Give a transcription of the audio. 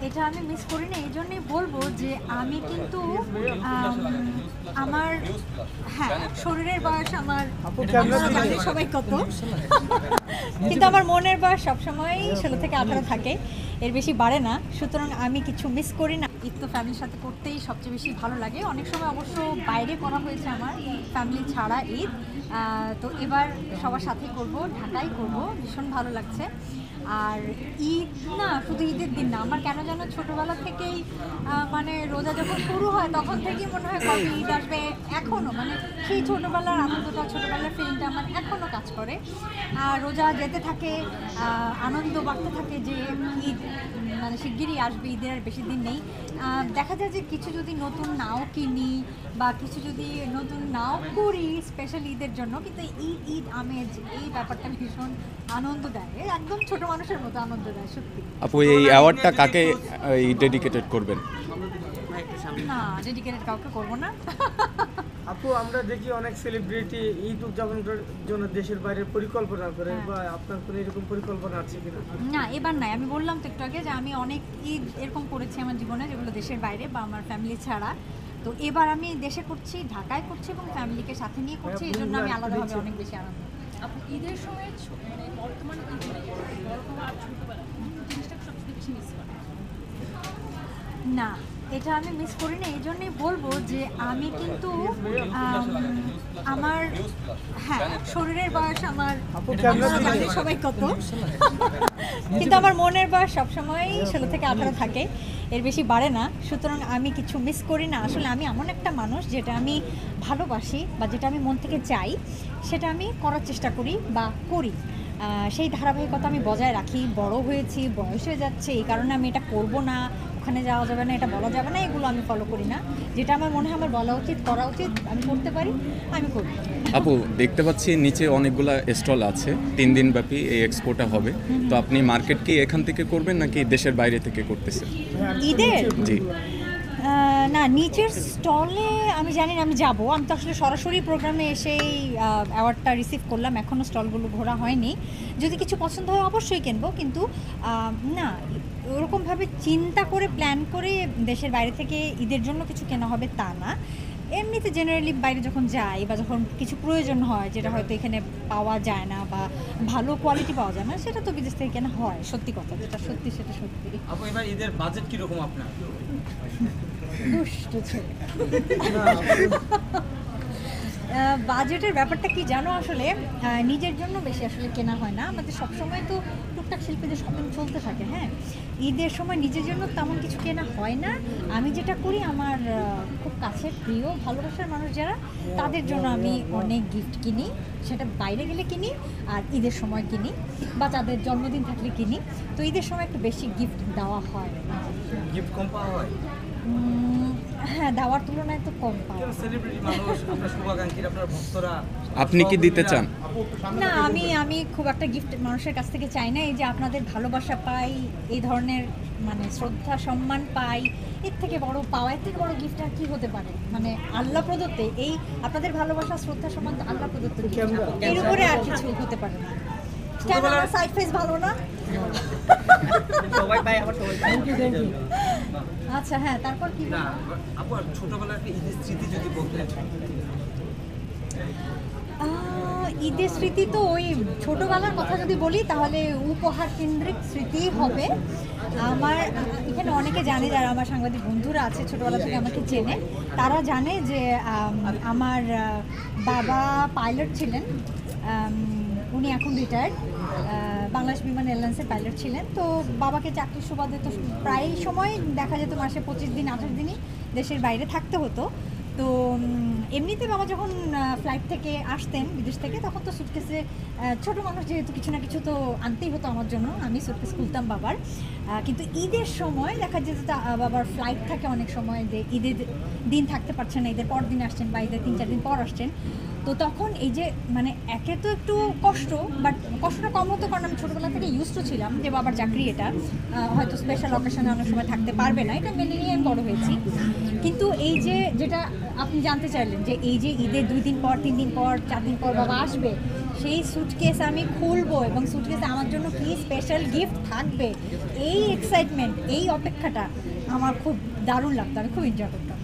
এটা আমি মিস করি না, এই জন্যই বলবো যে আমি কিন্তু আমার শরীরের বয়স আমার জানি সবাই কত, কিন্তু আমার মনের বয়স সবসময় 16 থেকে 18 থাকে, এর বেশি বাড়ে না। সুতরাং আমি কিছু মিস করি না। ঈদ তো ফ্যামিলির সাথে করতেই সবচেয়ে বেশি ভালো লাগে। অনেক সময় অবশ্য বাইরে করা হয়েছে আমার ফ্যামিলি ছাড়া ঈদ, তো এবার সবার সাথেই করব, ঢাকায় করব, ভীষণ ভালো লাগছে। আর ঈদ না শুধু ঈদের দিন না, আমার কেন যেন ছোটোবেলা থেকেই মানে রোজা যখন শুরু হয় তখন থেকেই মনে হয় কবে ঈদ আসবে, এখনও মানে সেই ছোটোবেলার আনন্দটা, ছোটোবেলার ফিলিংটা আমার এখনও কাজ করে। আর রোজা যেতে থাকে, আনন্দ বাড়তে থাকে যে ঈদ মানে শিগগিরই আসবে, ঈদের আর বেশি দিন নেই। দেখা যায় যে কিছু যদি নতুন নাও কিনি বা কিছু যদি নতুন নাও করি স্পেশাল ঈদের জন্য, কিন্তু ঈদ ঈদ আমেজ এই ব্যাপারটা ভীষণ আনন্দ দেয়, একদম ছোট মানুষের মতো আনন্দ দেয় সত্যি। আপু এই অ্যাওয়ার্ডটা কাকে ডেডিকেটেড করবেন? না, ডেডিকেটেড কাউকে করবো না। আপু আমরা দেখি অনেক সেলিব্রিটি ঈদ উদযাপন করার জন্য দেশের বাইরে পরিকল্পনা করে, বা আপনার কোনো এরকম পরিকল্পনা আছে কিনা? না, এবার নাই। আমি বললাম তো একটু আগে যে আমি অনেক ঈদ এরকম করেছি আমার জীবনে, যেগুলো দেশের বাইরে বা আমার ফ্যামিলি ছাড়া। তো এবার আমি দেশে করছি, ঢাকায় করছি এবং ফ্যামিলিকে সাথে নিয়ে করছি, এই জন্য আমি আলাদাভাবে অনেক বেশি আনন্দ। আপু ঈদের সময় মানে বর্তমান ঈদে বড় হওয়া আর ছোটবেলা জিনিসটা সবচেয়ে বেশি মিস করেন? না, এটা আমি মিস করি না, এই জন্যই বলবো যে আমি কিন্তু আমার শরীরের বয়স আমার জানি সবাই কত, কিন্তু আমার মনের বয়স সবসময় 16 থেকে 18 থাকে, এর বেশি বাড়ে না। সুতরাং আমি কিছু মিস করি না। আসলে আমি এমন একটা মানুষ যেটা আমি ভালোবাসি বা যেটা আমি মন থেকে চাই সেটা আমি করার চেষ্টা করি বা করি, সেই ধারাবাহিকতা আমি বজায় রাখি। বড় হয়েছি, বয়স হয়ে যাচ্ছে, এই কারণে আমি এটা করব না, ওখানে যাওয়া যাবে না, এটা বলা যাবে না, এগুলো আমি ফলো করি না। যেটা আমার মনে হয় আমার বলা উচিত, করা উচিত, আমি করতে পারি, আমি করি। আপু দেখতে পাচ্ছি নিচে অনেকগুলা স্টল আছে, 3 দিন ব্যাপী এই এক্সপোটা হবে। তো আপনি মার্কেট কি এখান থেকে করবেন নাকি দেশের বাইরে থেকে করতেছেন? ঈদের জি না, নিচের স্টলে আমি জানি না, আমি যাব। আমি তো আসলে সরাসরি প্রোগ্রামে এসেই অ্যাওয়ার্ডটা রিসিভ করলাম, এখনও স্টলগুলো ঘোরা হয়নি। যদি কিছু পছন্দ হয় অবশ্যই কিনবো, কিন্তু না ওরকমভাবে চিন্তা করে প্ল্যান করে দেশের বাইরে থেকে ঈদের জন্য কিছু কেনা হবে তা না। এমনিতে জেনারেলি বাইরে যখন যাই বা যখন কিছু প্রয়োজন হয় যেটা হয়তো এখানে পাওয়া যায় না বা ভালো কোয়ালিটি পাওয়া যায় না, সেটা তো বিদেশ থেকে কেনা হয়। সত্যি কথা যেটা সত্যি সেটা সত্যি। আপু এবার ঈদের বাজেট কিরকম আপনার? দুষ্ট ছেলে। বাজেটের ব্যাপারটা কি জানো, আসলে নিজের জন্য বেশি আসলে কেনা হয় না আমাদের। সবসময় তো টুকটাক শিল্পীদের শপিং চলতে থাকে। হ্যাঁ, ঈদের সময় নিজের জন্য তেমন কিছু কেনা হয় না। আমি যেটা করি, আমার খুব কাছের প্রিয় ভালোবাসার মানুষ যারা, তাদের জন্য আমি অনেক গিফট কিনি। সেটা বাইরে গেলে কিনি আর ঈদের সময় কিনি, বা তাদের জন্মদিন থাকলে কিনি। তো ঈদের সময় একটু বেশি গিফট দেওয়া হয়। গিফট কম পাওয়া হয়? হ্যাঁ, দেওয়ার তুলনায় তো কম পাওয়া। সেলিব্রিটি মানুষ, আপনার শুভাকাঙ্ক্ষীর, আপনার ভক্তরা, আপনি কি দিতে চান? না, আমি খুব একটা গিফট মানুষের কাছ থেকে চাই না। এই যে আপনাদের ভালোবাসা পাই, এই ধরনের মানে শ্রদ্ধা সম্মান পাই, এর থেকে বড় পাওয়া, এর থেকে বড় গিফট আর কি হতে পারে? মানে আল্লাহ প্রদত্ত এই আপনাদের ভালোবাসা শ্রদ্ধা সম্মান তো আল্লাহ প্রদত্ত, এর উপরে আর কিছু হতে পারে না। কেন আমার সাইড ফেস ভালো না? সবাই পায়, আবার সবাই পায়। আচ্ছা, হ্যাঁ, তারপর কি? না আপু, ছোটবেলার একটা ঈদের স্মৃতি যদি বলতেন। ঈদের স্মৃতি তো ওই ছোটোবেলার কথা যদি বলি তাহলে উপহার কেন্দ্রিক স্মৃতি হবে আমার। এখানে অনেকে জানে, যারা আমার সাংবাদিক বন্ধুরা আছে ছোটোবেলা থেকে আমাকে চেনে, তারা জানে যে আমার বাবা পাইলট ছিলেন। উনি এখন রিটায়ার্ড, বাংলাদেশ বিমান এয়ারলাইন্সের পাইলট ছিলেন। তো বাবাকে চাকরির সুবাদে তো প্রায় সময় দেখা যেত মাসে 25 দিন 28 দিনই দেশের বাইরে থাকতে হতো। তো এমনিতে বাবা যখন ফ্লাইট থেকে আসতেন বিদেশ থেকে, তখন তো সুটকেসে ছোটো মানুষ যেহেতু কিছু না কিছু তো আনতেই হতো আমার জন্য, আমি সুটকেস খুলতাম বাবার। কিন্তু ঈদের সময় দেখা যেত বাবার ফ্লাইট থাকে অনেক সময়, যে ঈদের দিন থাকতে পারছেন না, ঈদের পর দিন আসছেন বা ঈদের 3-4 দিন পর আসছেন। তো তখন এই যে মানে একে তো একটু কষ্ট, বাট কষ্টটা কম হতো কারণ আমি ছোটোবেলা থেকে ইউজ টু ছিলাম যে বাবার চাকরি, এটা হয়তো স্পেশাল অকেশনে অনেক সময় থাকতে পারবে না, এটা মেনে নিয়ে আমি বড়ো হয়েছি। কিন্তু এই যে যেটা আপনি জানতে চাইলেন যে এই যে ঈদের 2 দিন পর 3 দিন পর 4 দিন পর বাবা আসবে, সেই সুটকেস আমি খুলবো এবং সুটকেসে আমার জন্য কি স্পেশাল গিফট থাকবে, এই এক্সাইটমেন্ট, এই অপেক্ষাটা আমার খুব দারুণ লাগতো, আমি খুব এনজয় করতাম।